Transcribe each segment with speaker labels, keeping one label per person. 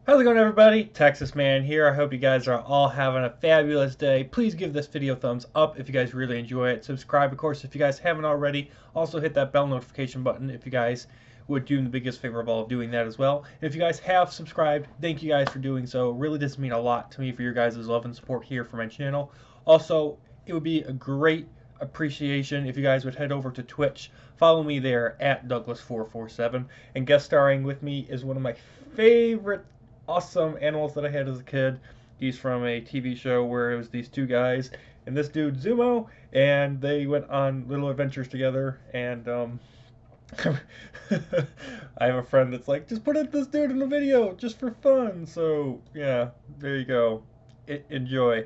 Speaker 1: How's it going, everybody? Texas Man here. I hope you guys are all having a fabulous day. Please give this video a thumbs up if you guys really enjoy it. Subscribe, of course, if you guys haven't already. Also hit that bell notification button if you guys would do me the biggest favor of all of doing that as well. And if you guys have subscribed, thank you guys for doing so. It really does mean a lot to me for your guys' love and support here for my channel. Also, it would be a great appreciation if you guys would head over to Twitch. Follow me there at Douglas447. And guest starring with me is one of my favorite awesome animals that I had as a kid. He's from a TV show where it was these two guys and this dude Zumo, and they went on little adventures together. And I have a friend that's like, just put this dude in the video just for fun. So yeah, there you go. Enjoy.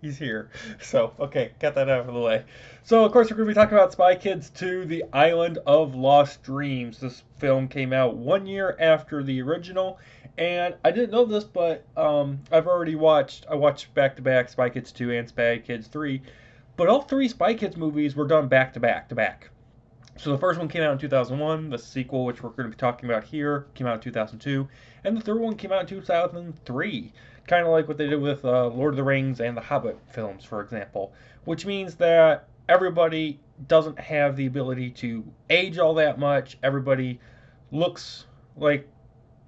Speaker 1: He's here. So, okay, got that out of the way. So, of course, we're going to be talking about Spy Kids 2, The Island of Lost Dreams. This film came out 1 year after the original, and I didn't know this, but I watched back-to-back Spy Kids 2 and Spy Kids 3, but all three Spy Kids movies were done back-to-back. So the first one came out in 2001, the sequel, which we're going to be talking about here, came out in 2002, and the third one came out in 2003. Kind of like what they did with Lord of the Rings and the Hobbit films, for example. Which means that everybody doesn't have the ability to age all that much. Everybody looks like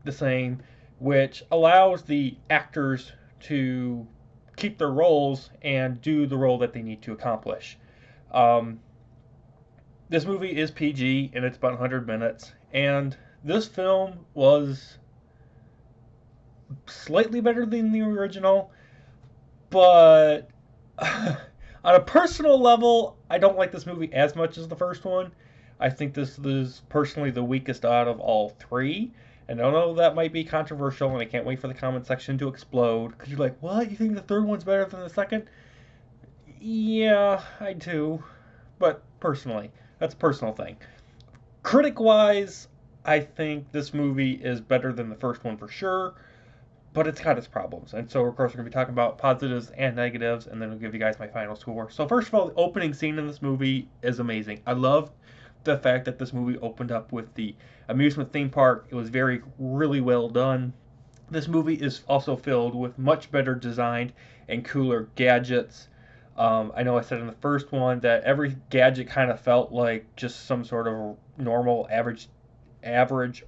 Speaker 1: the same, which allows the actors to keep their roles and do the role that they need to accomplish. This movie is PG, and it's about 100 minutes, and this film was slightly better than the original, but on a personal level, I don't like this movie as much as the first one. I think this is personally the weakest out of all three, and I know that might be controversial, and I can't wait for the comment section to explode, because you're like, what, you think the third one's better than the second? Yeah, I do, but personally, that's a personal thing. Critic-wise, I think this movie is better than the first one for sure, but it's got its problems. And so, of course, we're going to be talking about positives and negatives, and then I'll give you guys my final score. So, first of all, the opening scene in this movie is amazing. I love the fact that this movie opened up with the amusement theme park. It was really well done. This movie is also filled with much better designed and cooler gadgets. I know I said in the first one that every gadget kind of felt like just some sort of normal, average,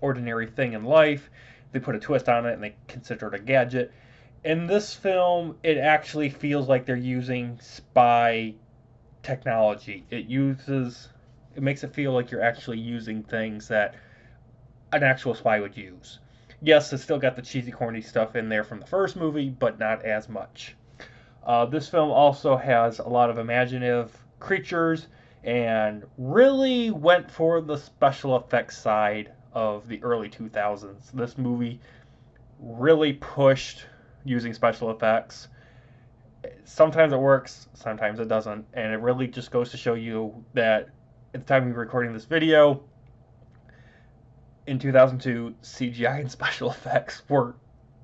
Speaker 1: ordinary thing in life. They put a twist on it and they consider it a gadget. In this film, it actually feels like they're using spy technology. It makes it feel like you're actually using things that an actual spy would use. Yes, it's still got the cheesy, corny stuff in there from the first movie, but not as much. This film also has a lot of imaginative creatures and really went for the special effects side of the early 2000s. This movie really pushed using special effects. Sometimes it works, sometimes it doesn't, and it really just goes to show you that at the time we were recording this video, in 2002, CGI and special effects were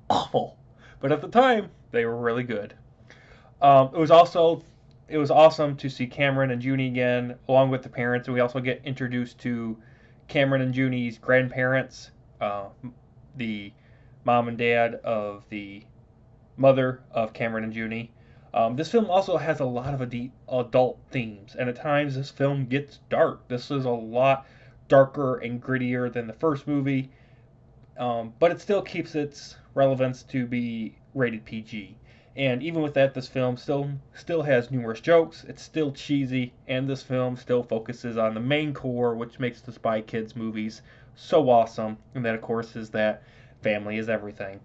Speaker 1: awful, but at the time, they were really good. It was awesome to see Cameron and Junie again, along with the parents, and we also get introduced to Cameron and Junie's grandparents, the mom and dad of the mother of Cameron and Junie. This film also has a lot of adult themes, and at times this film gets dark. This is a lot darker and grittier than the first movie, but it still keeps its relevance to be rated PG. And even with that, this film still has numerous jokes. It's still cheesy, and this film still focuses on the main core, which makes the Spy Kids movies so awesome. And that, of course, is that family is everything.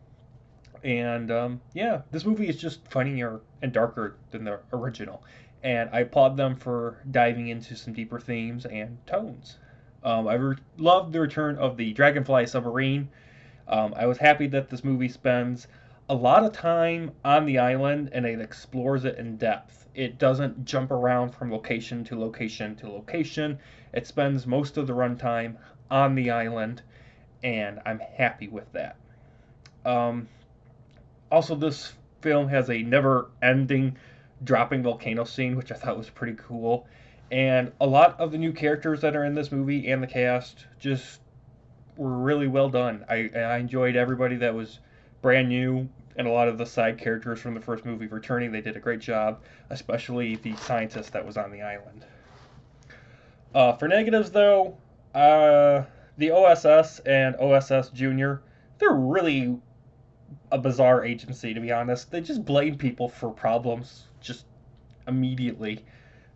Speaker 1: And yeah, this movie is just funnier and darker than the original. And I applaud them for diving into some deeper themes and tones. Loved the return of the Dragonfly submarine. I was happy that this movie spends a lot of time on the island and it explores it in depth. It doesn't jump around from location to location to location. It spends most of the runtime on the island, and I'm happy with that. Also, this film has a never-ending dropping volcano scene, which I thought was pretty cool. And a lot of the new characters that are in this movie and the cast just were really well done. I enjoyed everybody that was brand new, and a lot of the side characters from the first movie returning. They did a great job, especially the scientist that was on the island. For negatives, though, the OSS and OSS Junior, they're really a bizarre agency, to be honest. They just blame people for problems just immediately.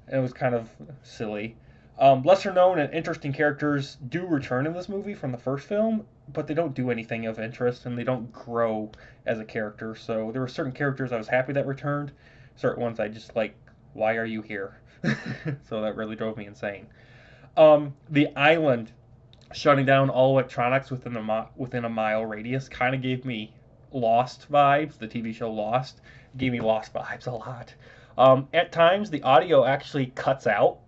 Speaker 1: And it was kind of silly. Lesser known and interesting characters do return in this movie from the first film, but they don't do anything of interest and they don't grow as a character. So there were certain characters I was happy that returned, certain ones I just like, why are you here? So that really drove me insane. The island shutting down all electronics within a mile radius kind of gave me Lost vibes. The TV show Lost gave me Lost vibes a lot. At times, the audio actually cuts out.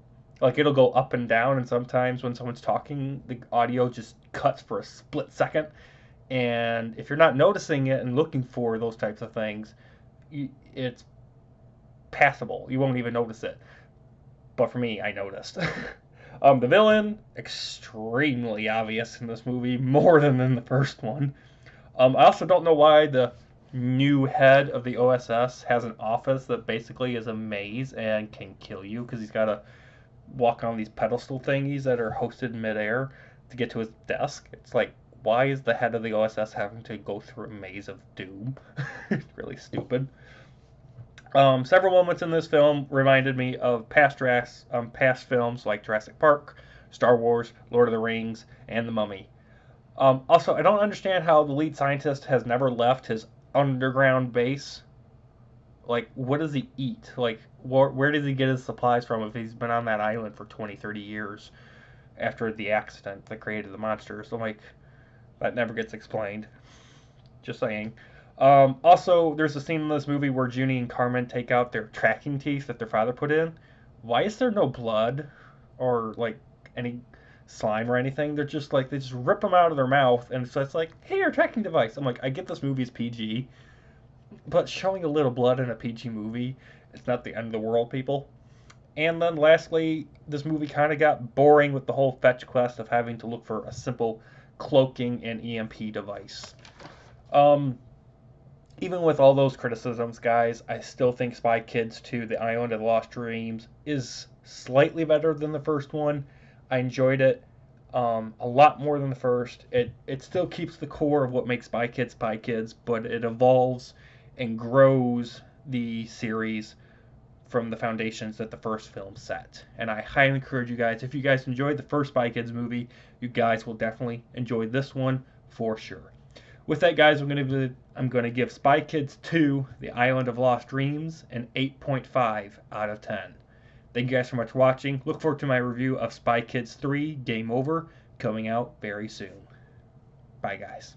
Speaker 1: Like it'll go up and down, and sometimes when someone's talking, the audio just cuts for a split second. And if you're not noticing it and looking for those types of things, it's passable. You won't even notice it. But for me, I noticed. The villain, extremely obvious in this movie, more than in the first one. I also don't know why the new head of the OSS has an office that basically is a maze and can kill you because he's got to walk on these pedestal thingies that are hosted in midair to get to his desk. It's like, why is the head of the OSS having to go through a maze of doom? It's really stupid. Several moments in this film reminded me of past films like Jurassic Park, Star Wars, Lord of the Rings, and The Mummy. Also, I don't understand how the lead scientist has never left his underground base. Like, what does he eat? Like, where does he get his supplies from if he's been on that island for 20, 30 years after the accident that created the monsters? So, like, that never gets explained. Just saying. Also, there's a scene in this movie where Junie and Carmen take out their tracking teeth that their father put in. Why is there no blood or, like, any slime or anything? They're just like, they just rip them out of their mouth, and so it's like, hey, your tracking device. I'm like, I get this movie's PG, but showing a little blood in a PG movie, it's not the end of the world, people. And then lastly, this movie kind of got boring with the whole fetch quest of having to look for a simple cloaking and EMP device. Even with all those criticisms, guys, I still think Spy Kids 2, The Island of Lost Dreams, is slightly better than the first one. I enjoyed it a lot more than the first. It still keeps the core of what makes Spy Kids, but it evolves and grows the series from the foundations that the first film set. And I highly encourage you guys, if you guys enjoyed the first Spy Kids movie, you guys will definitely enjoy this one for sure. With that, guys, I'm going to give Spy Kids 2, The Island of Lost Dreams, an 8.5 out of 10. Thank you guys so much for watching. Look forward to my review of Spy Kids 3, Game Over, coming out very soon. Bye, guys.